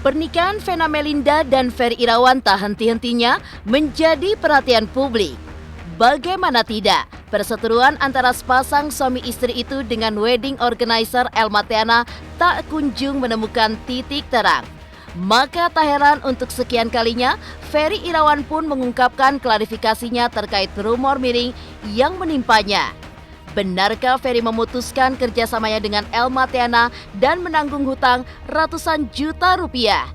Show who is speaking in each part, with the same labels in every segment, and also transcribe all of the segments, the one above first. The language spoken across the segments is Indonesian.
Speaker 1: Pernikahan Vena Melinda dan Ferry Irawan tak henti-hentinya menjadi perhatian publik. Bagaimana tidak, perseteruan antara sepasang suami istri itu dengan wedding organizer Elma Theana tak kunjung menemukan titik terang. Maka tak heran untuk sekian kalinya, Ferry Irawan pun mengungkapkan klarifikasinya terkait rumor miring yang menimpanya. Benarkah Ferry memutuskan kerjasamanya dengan Elma Theana dan menanggung hutang ratusan juta rupiah?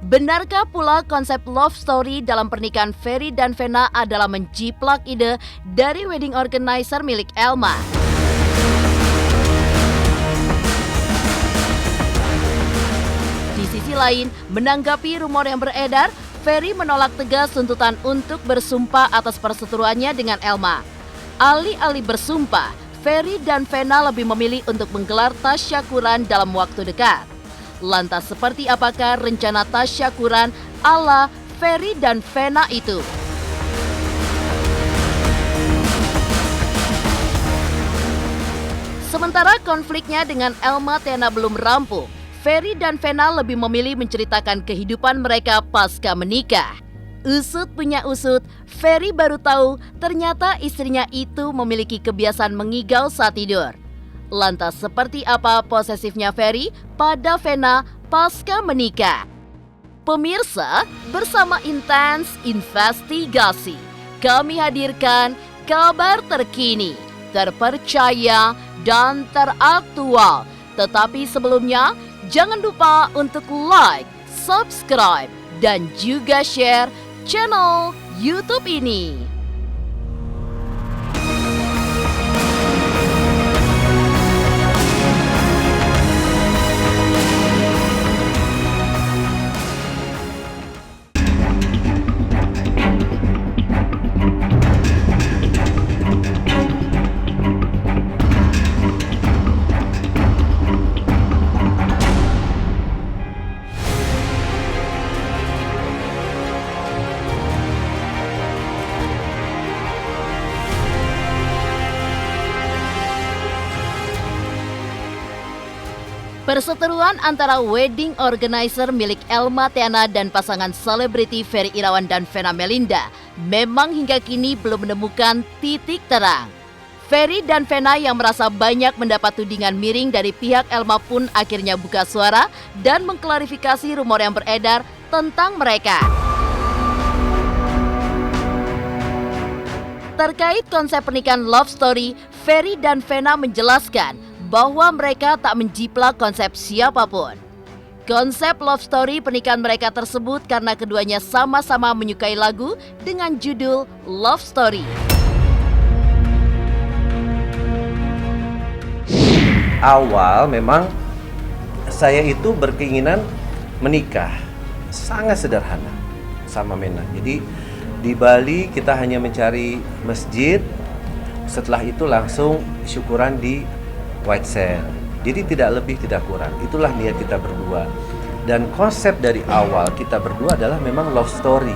Speaker 1: Benarkah pula konsep love story dalam pernikahan Ferry dan Vena adalah menjiplak ide dari wedding organizer milik Elma? Di sisi lain, menanggapi rumor yang beredar, Ferry menolak tegas tuntutan untuk bersumpah atas perseteruannya dengan Elma. Alih-alih bersumpah, Ferry dan Vena lebih memilih untuk menggelar tasyakuran dalam waktu dekat. Lantas seperti apakah rencana tasyakuran ala Ferry dan Vena itu? Sementara konfliknya dengan Elma Theana belum rampung, Ferry dan Vena lebih memilih menceritakan kehidupan mereka pasca menikah. Usut punya usut, Ferry baru tahu ternyata istrinya itu memiliki kebiasaan mengigau saat tidur. Lantas seperti apa posesifnya Ferry pada Vena pasca menikah? Pemirsa, bersama Intens Investigasi, kami hadirkan kabar terkini, terpercaya, dan teraktual. Tetapi sebelumnya, jangan lupa untuk like, subscribe, dan juga share channel YouTube ini. Perseteruan antara wedding organizer milik Elma Theana dan pasangan selebriti Ferry Irawan dan Vena Melinda memang hingga kini belum menemukan titik terang. Ferry dan Vena yang merasa banyak mendapat tudingan miring dari pihak Elma pun akhirnya buka suara dan mengklarifikasi rumor yang beredar tentang mereka. Terkait konsep pernikahan love story, Ferry dan Vena menjelaskan bahwa mereka tak menjiplak konsep siapapun. Konsep love story pernikahan mereka tersebut karena keduanya sama-sama menyukai lagu dengan judul Love Story.
Speaker 2: Awal memang saya itu berkeinginan menikah sangat sederhana sama Mena. Jadi di Bali kita hanya mencari masjid, setelah itu langsung syukuran di White Sand. Jadi tidak lebih tidak kurang. Itulah niat kita berdua. Dan konsep dari awal kita berdua adalah memang love story.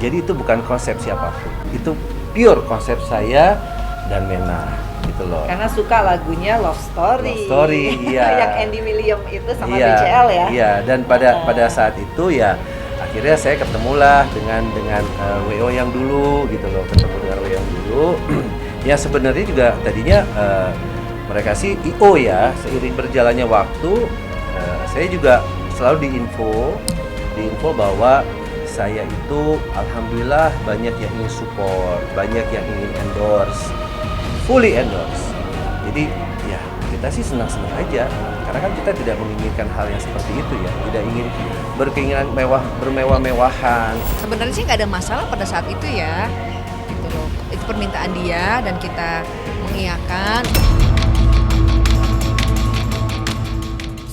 Speaker 2: Jadi itu bukan konsep siapapun. Itu pure konsep saya dan Mena gitu loh.
Speaker 3: Karena suka lagunya Love Story.
Speaker 2: Love Story, iya.
Speaker 3: Yang Andy William itu sama
Speaker 2: iya,
Speaker 3: BCL ya.
Speaker 2: Iya, dan pada saat itu ya akhirnya saya ketemulah dengan WO yang dulu gitu loh, ketemu dengan WO yang dulu. Ya sebenarnya juga tadinya mereka sih IO ya, seiring berjalannya waktu saya juga selalu diinfo bahwa saya itu alhamdulillah banyak yang ingin support, banyak yang ingin endorse, fully endorse. Jadi ya kita sih senang-senang aja, karena kan kita tidak menginginkan hal yang seperti itu ya, tidak ingin berkeinginan bermewah-mewahan.
Speaker 4: Sebenarnya sih nggak ada masalah pada saat itu ya, gitu loh. Itu permintaan dia dan kita mengiyakan.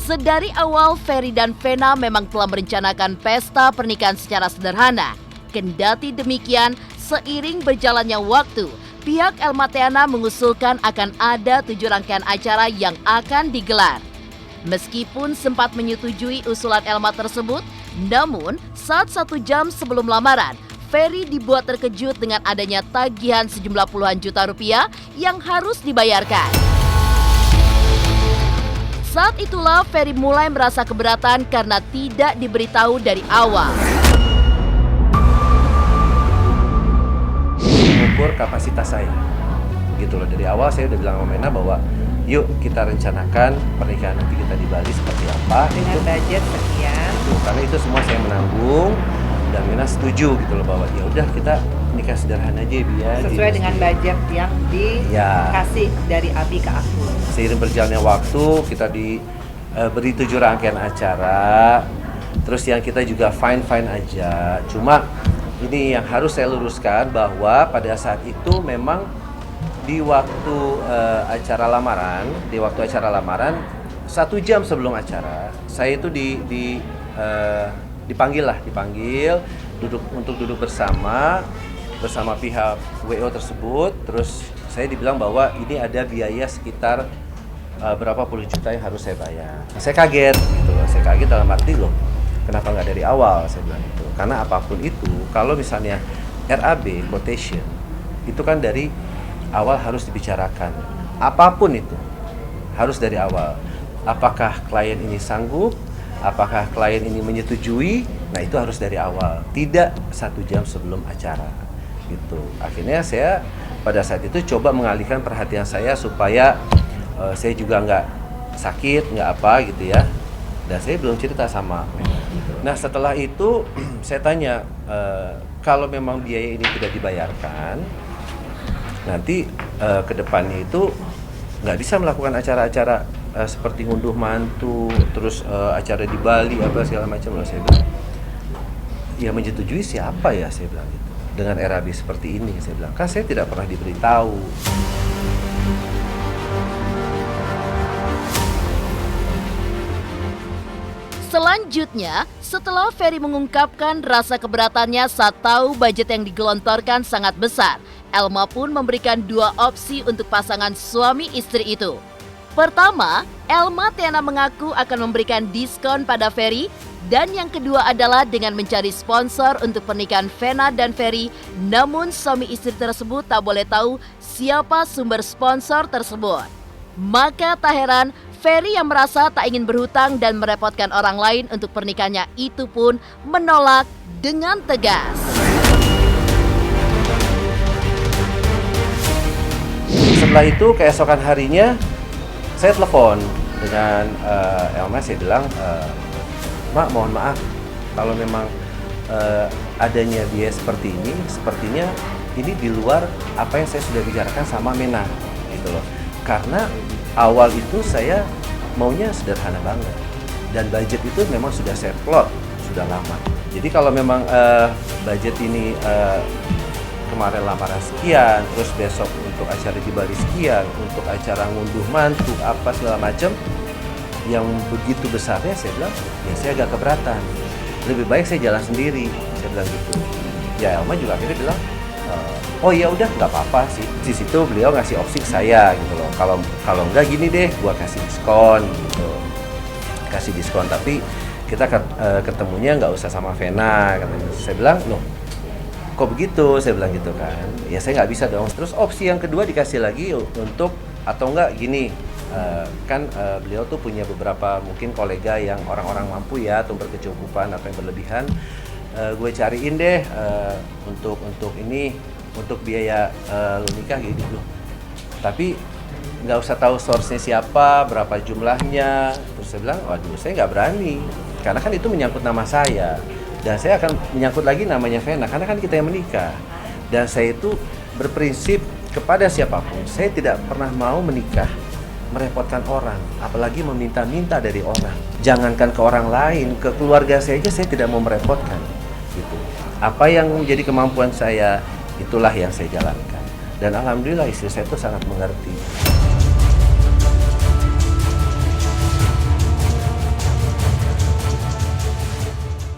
Speaker 1: Sedari awal, Ferry dan Vena memang telah merencanakan pesta pernikahan secara sederhana. Kendati demikian, seiring berjalannya waktu, pihak Elma Theana mengusulkan akan ada 7 rangkaian acara yang akan digelar. Meskipun sempat menyetujui usulan Elma tersebut, namun saat 1 jam sebelum lamaran, Ferry dibuat terkejut dengan adanya tagihan sejumlah puluhan juta rupiah yang harus dibayarkan. Saat itulah Ferry mulai merasa keberatan karena tidak diberitahu dari awal.
Speaker 2: Mengukur kapasitas saya. Gitu loh, dari awal saya udah bilang sama Mena bahwa yuk kita rencanakan pernikahan nanti kita di Bali seperti apa.
Speaker 3: Dengan budget sekian.
Speaker 2: Karena itu semua saya menanggung dan Mena setuju gitu loh bahwa ya udah kita nikah sederhana aja biar
Speaker 3: Sesuai dengan budget yang dikasih dari Abi ke aku.
Speaker 2: Seiring berjalannya waktu kita diberi 7 rangkaian acara, terus yang kita juga fine aja. Cuma ini yang harus saya luruskan bahwa pada saat itu memang di waktu acara lamaran, 1 jam sebelum acara saya itu dipanggil untuk duduk bersama pihak WO tersebut. Terus saya dibilang bahwa ini ada biaya sekitar berapa puluh juta yang harus saya bayar. Saya kaget gitu loh. Saya kaget dalam arti loh, kenapa nggak dari awal, saya bilang itu. Karena apapun itu, kalau misalnya RAB quotation itu kan dari awal harus dibicarakan. Apapun itu harus dari awal. Apakah klien ini sanggup? Apakah klien ini menyetujui? Nah, itu harus dari awal, tidak 1 jam sebelum acara gitu. Akhirnya saya pada saat itu coba mengalihkan perhatian saya supaya saya juga nggak sakit, nggak apa gitu ya. Dan saya belum cerita sama Mena gitu. Nah, setelah itu saya tanya, kalau memang biaya ini tidak dibayarkan, nanti ke depannya itu nggak bisa melakukan acara-acara seperti ngunduh mantu, terus acara di Bali apa segala macam lah. Saya bilang, ya menyetujui siapa ya, saya bilang gitu. Dengan RAB seperti ini, saya bilang, kan saya tidak pernah diberitahu.
Speaker 1: Selanjutnya, setelah Ferry mengungkapkan rasa keberatannya saat tahu budget yang digelontorkan sangat besar, Elma pun memberikan 2 opsi untuk pasangan suami istri itu. Pertama, Elma Tiana mengaku akan memberikan diskon pada Ferry, dan yang kedua adalah dengan mencari sponsor untuk pernikahan Vena dan Ferry, namun suami istri tersebut tak boleh tahu siapa sumber sponsor tersebut. Maka tak heran, Ferry yang merasa tak ingin berhutang dan merepotkan orang lain untuk pernikahannya itu pun menolak dengan tegas.
Speaker 2: Setelah itu keesokan harinya saya telepon dengan Elma, saya bilang, Mak, mohon maaf kalau memang adanya biaya seperti ini, sepertinya ini di luar apa yang saya sudah bicarakan sama Mena gitu loh. Karena awal itu saya maunya sederhana banget dan budget itu memang sudah saya plot sudah lama. Jadi kalau memang budget ini kemarin lamaran sekian, terus besok untuk acara di Bali sekian, untuk acara ngunduh mantu apa segala macam yang begitu besarnya, saya bilang ya saya agak keberatan, lebih baik saya jalan sendiri, saya bilang gitu. Ya Elma juga akhirnya bilang oh ya udah nggak apa-apa sih. Di situ beliau ngasih opsi ke saya gitu loh, kalau enggak gini deh, gua kasih diskon gitu, kasih diskon tapi kita ketemunya nggak usah sama Vena katanya. Saya bilang loh, kok begitu, saya bilang gitu kan. Ya saya nggak bisa dong. Terus opsi yang kedua dikasih lagi untuk, atau enggak gini, kan beliau tuh punya beberapa mungkin kolega yang orang-orang mampu ya, atau berkecukupan atau yang berlebihan, gue cariin deh untuk ini, untuk biaya lu nikah gitu. Tapi nggak usah tahu source-nya siapa, berapa jumlahnya. Terus saya bilang, waduh saya nggak berani, karena kan itu menyangkut nama saya. Dan saya akan menyangkut lagi namanya Vena, karena kan kita yang menikah. Dan saya itu berprinsip kepada siapapun, saya tidak pernah mau menikah merepotkan orang, apalagi meminta-minta dari orang. Jangankan ke orang lain, ke keluarga saya aja saya tidak mau merepotkan. Gitu. Apa yang menjadi kemampuan saya, itulah yang saya jalankan. Dan alhamdulillah istri saya itu sangat mengerti.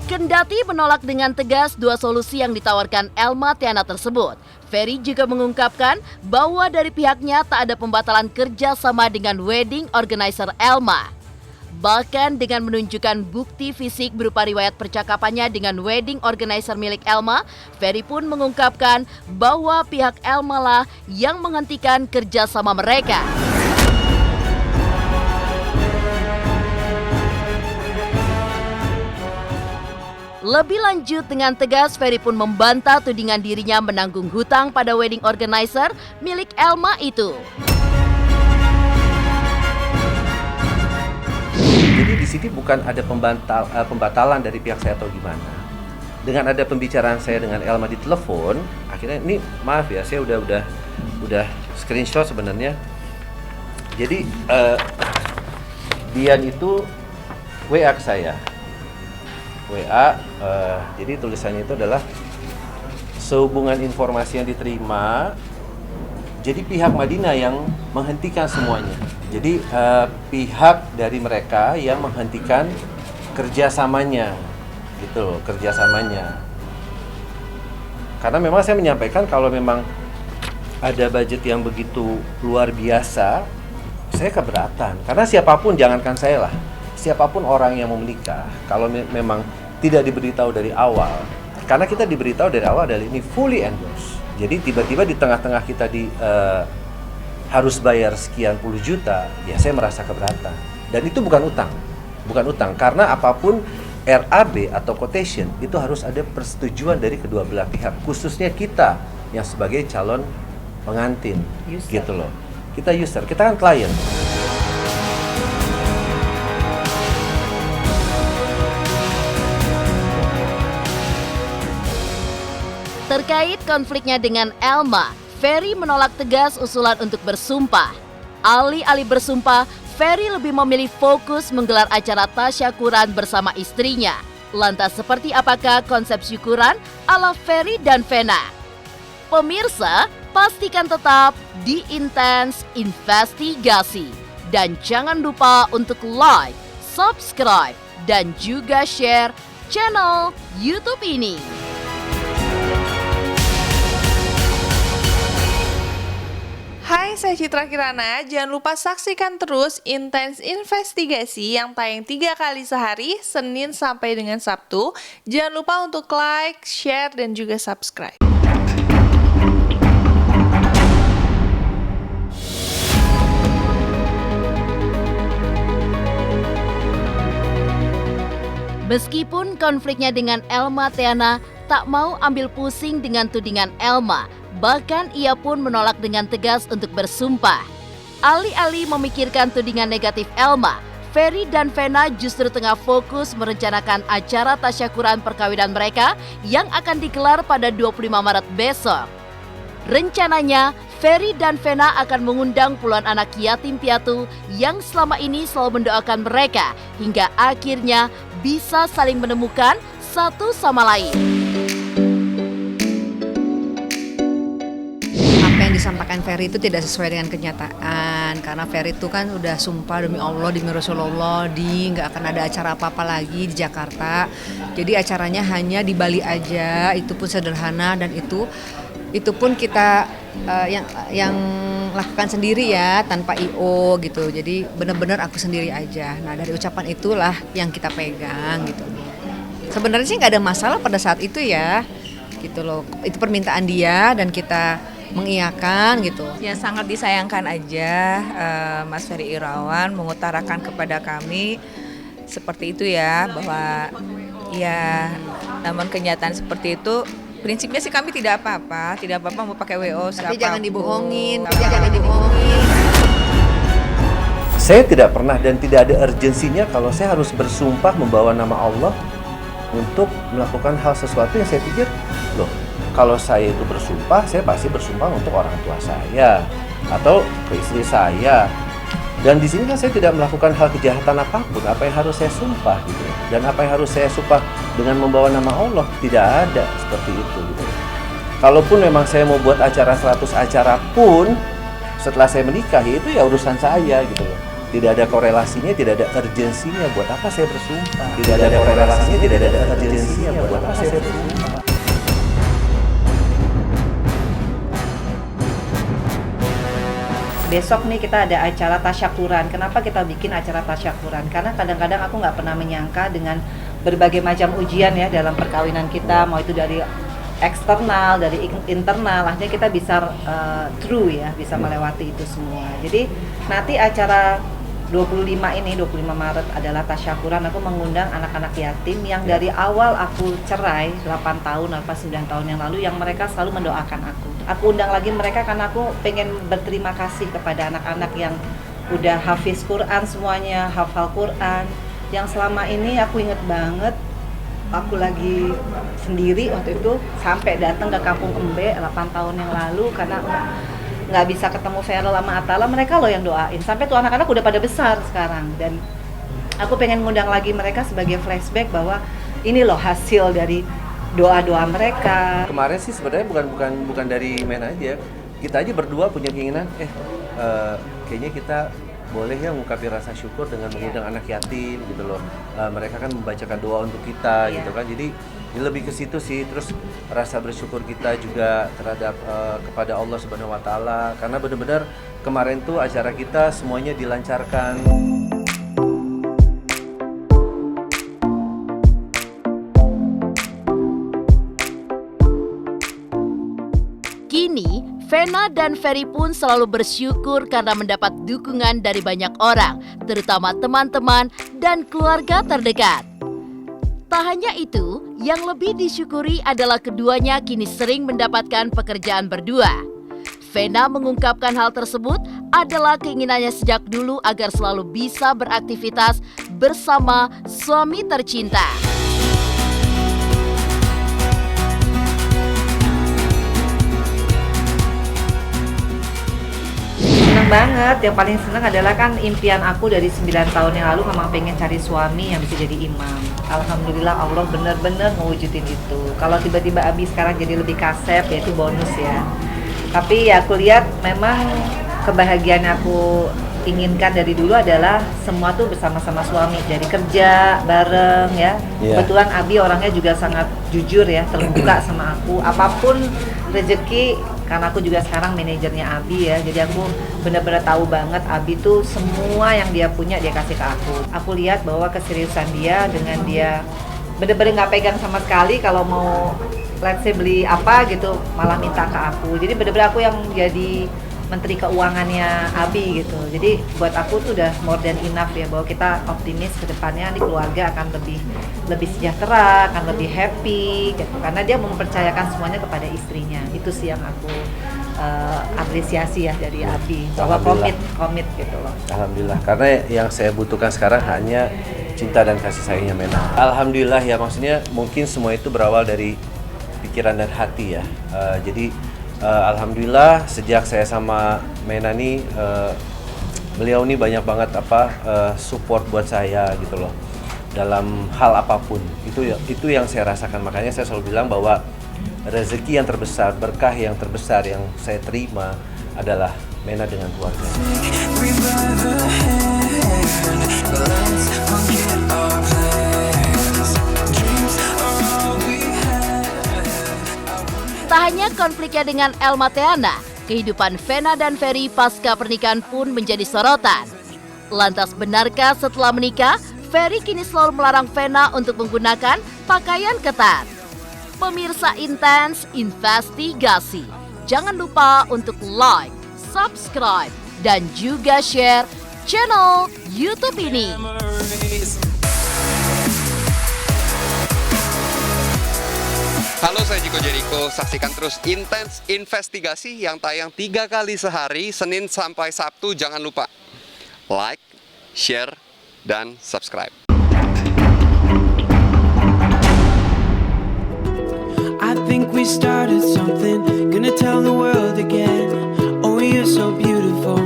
Speaker 1: Kendati menolak dengan tegas 2 solusi yang ditawarkan Elma Tiana tersebut, Ferry juga mengungkapkan bahwa dari pihaknya tak ada pembatalan kerjasama dengan wedding organizer Elma. Bahkan dengan menunjukkan bukti fisik berupa riwayat percakapannya dengan wedding organizer milik Elma, Ferry pun mengungkapkan bahwa pihak Elma lah yang menghentikan kerjasama mereka. Lebih lanjut, dengan tegas Ferry pun membantah tudingan dirinya menanggung hutang pada wedding organizer milik Elma itu.
Speaker 2: Jadi di sini bukan ada pembatalan dari pihak saya atau gimana. Dengan ada pembicaraan saya dengan Elma di telepon, akhirnya ini maaf ya, saya udah screenshot sebenarnya. Jadi Dian itu WA ke saya. WA, jadi tulisannya itu adalah sehubungan informasi yang diterima, jadi pihak Madinah yang menghentikan semuanya. Jadi pihak dari mereka yang menghentikan kerjasamanya, gitu loh, kerjasamanya. Karena memang saya menyampaikan kalau memang ada budget yang begitu luar biasa, saya keberatan. Karena siapapun, jangankan saya lah, siapapun orang yang mau menikah, kalau memang tidak diberitahu dari awal, karena kita diberitahu dari awal adalah ini fully endorse. Jadi tiba-tiba di tengah-tengah kita harus bayar sekian puluh juta, ya saya merasa keberatan. Dan itu bukan utang, karena apapun RAB atau quotation itu harus ada persetujuan dari kedua belah pihak, khususnya kita yang sebagai calon pengantin, user. Gitu loh. Kita user, kita kan klien.
Speaker 1: Terkait konfliknya dengan Elma, Ferry menolak tegas usulan untuk bersumpah. Alih-alih bersumpah, Ferry lebih memilih fokus menggelar acara tasyakuran bersama istrinya. Lantas seperti apakah konsep syukuran ala Ferry dan Vena? Pemirsa, pastikan tetap di Intens Investigasi. Dan jangan lupa untuk like, subscribe, dan juga share channel YouTube ini.
Speaker 5: Hai, saya Citra Kirana. Jangan lupa saksikan terus Intens Investigasi yang tayang 3 kali sehari, Senin sampai dengan Sabtu. Jangan lupa untuk like, share, dan juga subscribe.
Speaker 1: Meskipun konfliknya dengan Elma Theana tak mau ambil pusing dengan tudingan Elma, bahkan ia pun menolak dengan tegas untuk bersumpah. Alih-alih memikirkan tudingan negatif Elma, Ferry dan Vena justru tengah fokus merencanakan acara tasyakuran perkawinan mereka yang akan digelar pada 25 Maret besok. Rencananya, Ferry dan Vena akan mengundang puluhan anak yatim piatu yang selama ini selalu mendoakan mereka hingga akhirnya bisa saling menemukan satu sama lain.
Speaker 4: Apa yang disampaikan Ferry itu tidak sesuai dengan kenyataan, karena Ferry itu kan udah sumpah demi Allah, demi Rasulullah, nggak akan ada acara apa-apa lagi di Jakarta. Jadi acaranya hanya di Bali aja, itu pun sederhana, dan itu pun kita yang lakukan sendiri ya, tanpa IO gitu. Jadi benar-benar aku sendiri aja. Nah, dari ucapan itulah yang kita pegang gitu. Sebenarnya sih nggak ada masalah pada saat itu ya, gitu loh. Itu permintaan dia dan kita mengiyakan gitu.
Speaker 6: Ya sangat disayangkan aja Mas Ferry Irawan mengutarakan kepada kami seperti itu ya, bahwa ya namun kenyataan seperti itu. Prinsipnya sih kami tidak apa-apa mau pakai WO siapapun.
Speaker 4: Tapi jangan dibohongin, jangan dibohongin.
Speaker 2: Saya tidak pernah dan tidak ada urgensinya kalau saya harus bersumpah membawa nama Allah untuk melakukan hal sesuatu yang saya pikir, loh, kalau saya itu bersumpah, saya pasti bersumpah untuk orang tua saya atau ke istri saya. Dan di sini kan saya tidak melakukan hal kejahatan apapun. Apa yang harus saya sumpah gitu? Dan apa yang harus saya sumpah dengan membawa nama Allah? Tidak ada seperti itu gitu. Kalaupun memang saya mau buat acara 100 acara pun setelah saya menikah, itu ya urusan saya gitu loh. Tidak ada korelasinya, tidak ada urgensinya buat apa saya bersumpah. Tidak ada korelasinya, tidak ada urgensinya buat apa saya bersumpah.
Speaker 3: Besok nih kita ada acara tasyakuran. Kenapa kita bikin acara tasyakuran? Karena kadang-kadang aku nggak pernah menyangka dengan berbagai macam ujian ya dalam perkawinan kita, mau itu dari eksternal, dari internal, akhirnya kita bisa through ya, bisa melewati itu semua. Jadi nanti acara 25 Maret adalah tasyakuran. Aku mengundang anak-anak yatim yang dari awal aku cerai 8 tahun atau 9 tahun yang lalu, yang mereka selalu mendoakan aku. Aku undang lagi mereka karena aku pengen berterima kasih kepada anak-anak yang udah hafiz Quran semuanya, hafal Quran. Yang selama ini aku inget banget, aku lagi sendiri waktu itu sampai datang ke Kampung Embe 8 tahun yang lalu karena nggak bisa ketemu Feral sama Atala, mereka loh yang doain. Sampai tuh anak-anak udah pada besar sekarang, dan aku pengen ngundang lagi mereka sebagai flashback bahwa ini loh hasil dari doa-doa mereka.
Speaker 2: Kemarin sih sebenarnya bukan dari Mena aja, kita aja berdua punya keinginan, kayaknya kita boleh ya ngungkapin rasa syukur dengan mengundang anak yatim gitu loh. Mereka kan membacakan doa untuk kita gitu kan. Jadi ini lebih ke situ sih. Terus rasa bersyukur kita juga terhadap kepada Allah Subhanahu wa taala, karena benar-benar kemarin tuh acara kita semuanya dilancarkan.
Speaker 1: Kini, Vena dan Ferry pun selalu bersyukur karena mendapat dukungan dari banyak orang, terutama teman-teman dan keluarga terdekat. Tak hanya itu, yang lebih disyukuri adalah keduanya kini sering mendapatkan pekerjaan berdua. Vena mengungkapkan hal tersebut adalah keinginannya sejak dulu agar selalu bisa beraktivitas bersama suami tercinta.
Speaker 3: Seneng banget, yang paling seneng adalah kan impian aku dari 9 tahun yang lalu memang pengen cari suami yang bisa jadi imam. Alhamdulillah Allah bener-bener mewujudin itu. Kalau tiba-tiba Abi sekarang jadi lebih kasep, ya itu bonus ya. Tapi ya aku lihat memang kebahagiaan yang aku inginkan dari dulu adalah semua tuh bersama-sama suami, jadi kerja bareng ya. Kebetulan Abi orangnya juga sangat jujur ya, terbuka sama aku. Apapun rezeki, karena aku juga sekarang manajernya Abi ya, jadi aku benar-benar tahu banget Abi tuh semua yang dia punya dia kasih ke aku. Aku lihat bahwa keseriusan dia dengan dia benar-benar nggak pegang sama sekali, kalau mau let's say beli apa gitu malah minta ke aku. Jadi benar-benar aku yang jadi menteri keuangannya Abi gitu. Jadi buat aku tuh udah more than enough ya, bahwa kita optimis ke depannya di keluarga akan lebih sejahtera, akan lebih happy gitu. Karena dia mempercayakan semuanya kepada istrinya. Itu sih yang aku apresiasi ya dari Abi. Bahwa komit gitu loh.
Speaker 2: Alhamdulillah, karena yang saya butuhkan sekarang hanya cinta dan kasih sayangnya Mena. Alhamdulillah ya, maksudnya mungkin semua itu berawal dari pikiran dan hati ya. Jadi alhamdulillah sejak saya sama Mena nih, beliau nih banyak banget support buat saya gitu loh dalam hal apapun. Itu yang saya rasakan. Makanya saya selalu bilang bahwa rezeki yang terbesar, berkah yang terbesar yang saya terima adalah Mena dengan keluarga.
Speaker 1: Tak hanya konfliknya dengan Elma Theana, kehidupan Vena dan Ferry pasca pernikahan pun menjadi sorotan. Lantas benarkah setelah menikah, Ferry kini selalu melarang Vena untuk menggunakan pakaian ketat? Pemirsa Intens Investigasi, jangan lupa untuk like, subscribe, dan juga share channel YouTube ini.
Speaker 7: Halo, saya Jiko Jericho. Saksikan terus Intens Investigasi yang tayang 3 kali sehari, Senin sampai Sabtu. Jangan lupa like, share, dan subscribe.
Speaker 8: I think we started something, gonna tell the world again. Oh, you're so beautiful,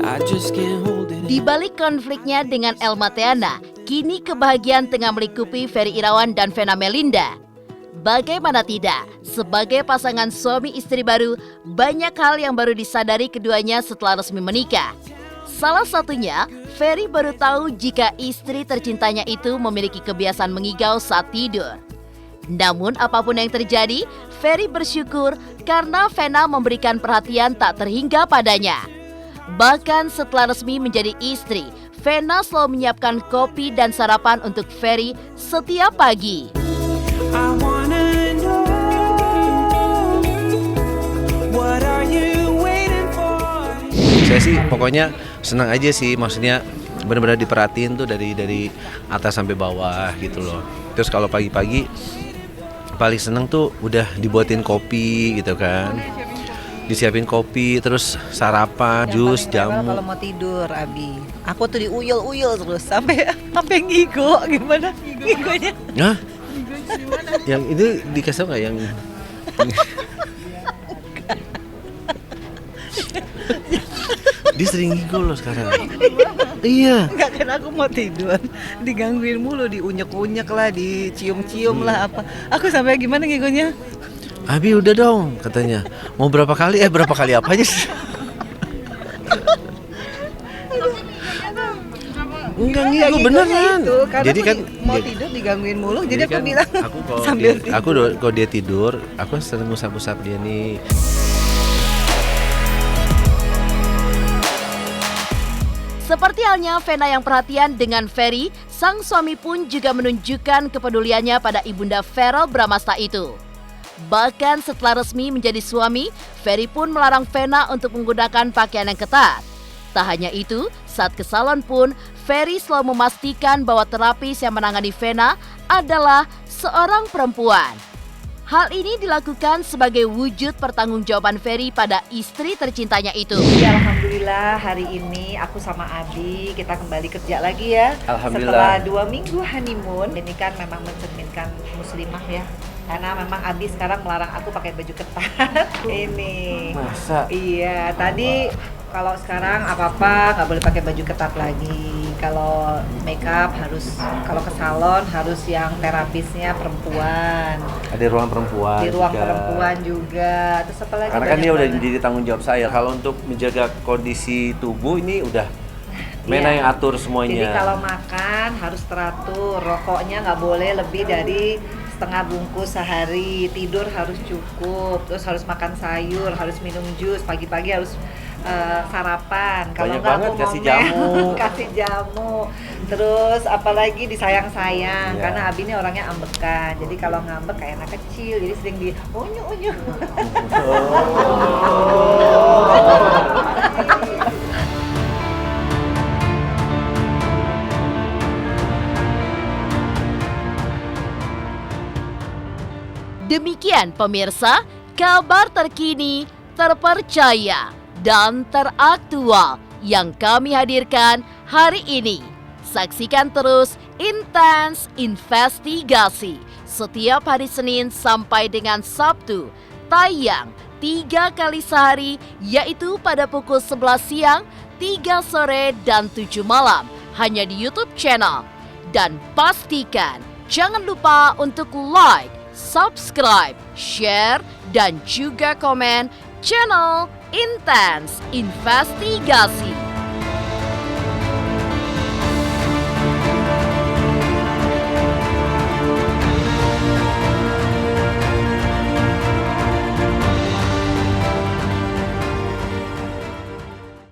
Speaker 8: I just can't hold it.
Speaker 1: Di balik konfliknya dengan Elma Theana, kini kebahagiaan tengah melingkupi Ferry Irawan dan Vena Melinda. Bagaimana tidak, sebagai pasangan suami istri baru, banyak hal yang baru disadari keduanya setelah resmi menikah. Salah satunya, Ferry baru tahu jika istri tercintanya itu memiliki kebiasaan mengigau saat tidur. Namun apapun yang terjadi, Ferry bersyukur karena Vena memberikan perhatian tak terhingga padanya. Bahkan setelah resmi menjadi istri, Vena selalu menyiapkan kopi dan sarapan untuk Ferry setiap pagi.
Speaker 8: I wanna know, what are you waiting for?
Speaker 2: Saya sih pokoknya senang aja sih, maksudnya benar-benar diperhatiin tuh dari atas sampai bawah gitu loh. Terus kalau pagi-pagi paling seneng tuh udah dibuatin kopi gitu kan, disiapin kopi, terus sarapan, jus, jamu.
Speaker 3: Kalau mau tidur, Abi, aku tuh diuyul-uyul terus sampai ngigo. Gimana ngigonya?
Speaker 2: Hah? Yang itu dikasih tau nggak yang? Dia sering ngigo loh sekarang. Iya.
Speaker 3: Enggak, kan aku mau tidur, digangguin mulu, diunyek-unyek lah, dicium-cium lah apa. Aku sampai gimana ngigonya?
Speaker 2: Abi udah dong katanya. Mau berapa kali? Berapa kali apa aja sih? Enggak ngigo beneran.
Speaker 3: Itu,
Speaker 2: jadi kan
Speaker 3: mau tidur digangguin mulu, jadi aku
Speaker 2: kan
Speaker 3: bilang
Speaker 2: aku kalau
Speaker 3: sambil
Speaker 2: dia, aku kalau dia tidur, aku sering usap-usap dia nih.
Speaker 1: Seperti halnya Vena yang perhatian dengan Ferry, sang suami pun juga menunjukkan kepeduliannya pada ibunda Verrell Bramasta itu. Bahkan setelah resmi menjadi suami, Ferry pun melarang Vena untuk menggunakan pakaian yang ketat. Tak hanya itu, saat ke salon pun, Ferry selalu memastikan bahwa terapis yang menangani Vena adalah seorang perempuan. Hal ini dilakukan sebagai wujud pertanggungjawaban Ferry pada istri tercintanya itu.
Speaker 3: Ya, alhamdulillah hari ini aku sama Abi kita kembali kerja lagi ya.
Speaker 2: Alhamdulillah.
Speaker 3: Setelah 2 minggu honeymoon, ini kan memang mencerminkan muslimah ya. Karena memang Abi sekarang melarang aku pakai baju ketat. Ini.
Speaker 2: Masa?
Speaker 3: Iya, tadi kalau sekarang apa-apa nggak boleh pakai baju ketat lagi. Kalau makeup harus, kalau ke salon harus yang terapisnya perempuan.
Speaker 2: Ada ruang perempuan.
Speaker 3: Di ruang
Speaker 2: juga.
Speaker 3: perempuan juga. Terus apa lagi?
Speaker 2: Karena kan
Speaker 3: banyak
Speaker 2: dia udah
Speaker 3: banget.
Speaker 2: jadi tanggung jawab saya. Kalau untuk menjaga kondisi tubuh ini udah Mena
Speaker 3: Iya.
Speaker 2: yang atur semuanya.
Speaker 3: Jadi kalau makan harus teratur, rokoknya nggak boleh lebih dari setengah bungkus sehari, tidur harus cukup, terus harus makan sayur, harus minum jus, pagi-pagi harus sarapan. Kalau
Speaker 2: Banyak
Speaker 3: nggak
Speaker 2: banget,
Speaker 3: aku
Speaker 2: kasih
Speaker 3: ngomel.
Speaker 2: jamu.
Speaker 3: Kasih jamu. Terus apalagi disayang-sayang,
Speaker 2: Iya.
Speaker 3: karena Abi ini orangnya ambekan. Jadi kalau ngambek kayak anak kecil, jadi sering di unyu-unyu.
Speaker 1: Demikian pemirsa, kabar terkini, terpercaya, dan teraktual yang kami hadirkan hari ini. Saksikan terus Intens Investigasi setiap hari Senin sampai dengan Sabtu, tayang 3 kali sehari, yaitu pada pukul 11 siang, 3 sore, dan 7 malam, hanya di YouTube channel. Dan pastikan jangan lupa untuk like, subscribe, share, dan juga komen channel Intens Investigasi.